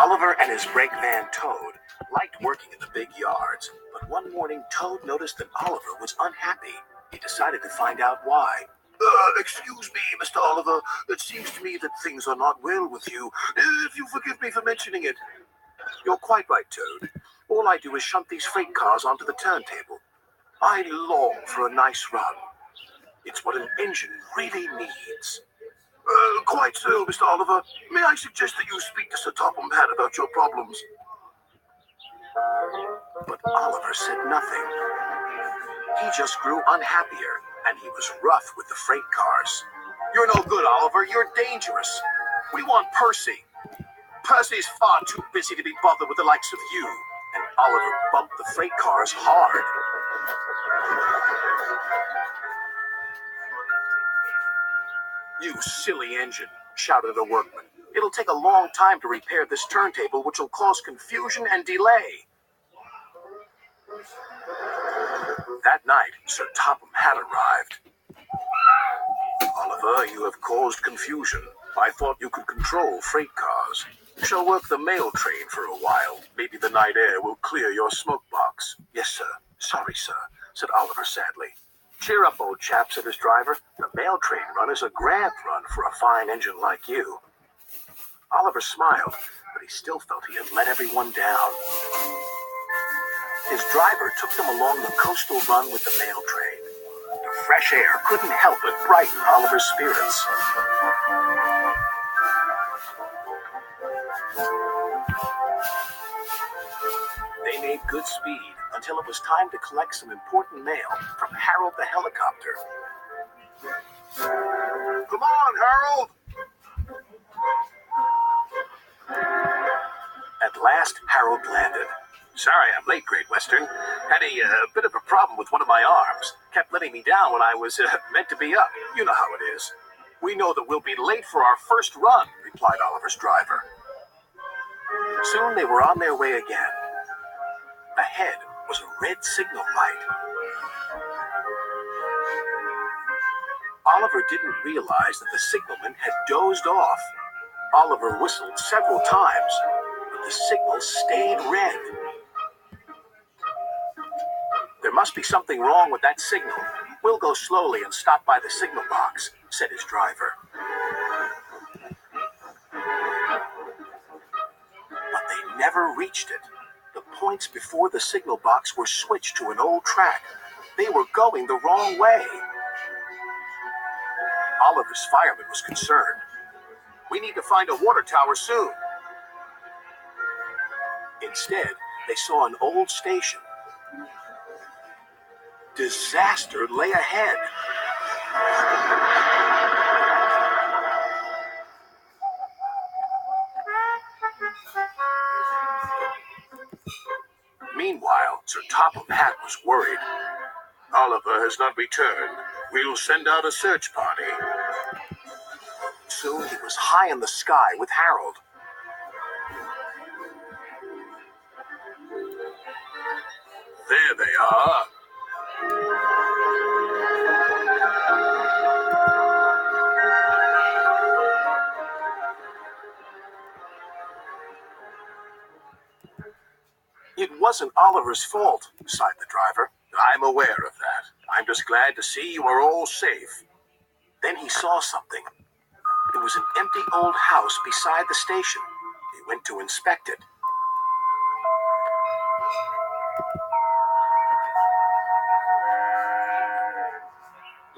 Oliver and his brake van Toad liked working in the big yards, but one morning Toad noticed that Oliver was unhappy. He decided to find out why. Excuse me, Mr. Oliver. It seems to me that things are not well with you. If you forgive me for mentioning it. You're quite right, Toad. All I do is shunt these freight cars onto the turntable. I long for a nice run. It's what an engine really needs. Quite so, Mr. Oliver. May I suggest that you speak to Sir Topham Hatt about your problems? But Oliver said nothing. He just grew unhappier, and he was rough with the freight cars. You're no good, Oliver. You're dangerous. We want Percy. Percy's far too busy to be bothered with the likes of you. And Oliver bumped the freight cars hard. You silly engine, shouted a workman. It'll take a long time to repair this turntable, which will cause confusion and delay. That night, Sir Topham Hatt arrived. Oliver, you have caused confusion. I thought you could control freight cars. Shall work the mail train for a while. Maybe the night air will clear your smoke box. Yes, sir. Sorry, sir, said Oliver sadly. Cheer up, old chap, said his driver. The mail train run is a grand run for a fine engine like you. Oliver smiled, but he still felt he had let everyone down. His driver took them along the coastal run with the mail train. The fresh air couldn't help but brighten Oliver's spirits. They made good speed until it was time to collect some important mail from Harold the helicopter. Come on, Harold! At last, Harold landed. Sorry I'm late, Great Western. Had a bit of a problem with one of my arms. Kept letting me down when I was meant to be up. You know how it is. We know that we'll be late for our first run, replied Oliver's driver. Soon they were on their way again. Ahead was a red signal light. Oliver didn't realize that the signalman had dozed off. Oliver whistled several times, but the signal stayed red. There must be something wrong with that signal. We'll go slowly and stop by the signal box, said his driver. But they never reached it. The points before the signal box were switched to an old track. They were going the wrong way. Oliver's fireman was concerned. We need to find a water tower soon. Instead, they saw an old station. Disaster lay ahead. Meanwhile, Sir Topham Hatt was worried. Oliver has not returned. We'll send out a search party. Soon he was high in the sky with Harold. There they are. It wasn't Oliver's fault, sighed the driver. I'm aware of that. I'm just glad to see you are all safe. Then he saw something. There was an empty old house beside the station. He went to inspect it.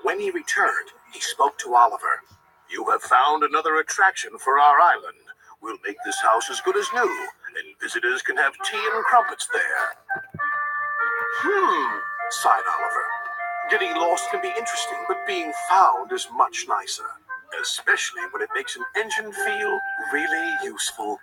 When he returned, he spoke to Oliver. You have found another attraction for our island. We'll make this house as good as new, and visitors can have tea and crumpets there. Sighed Oliver. Getting lost can be interesting, but being found is much nicer, especially when it makes an engine feel really useful.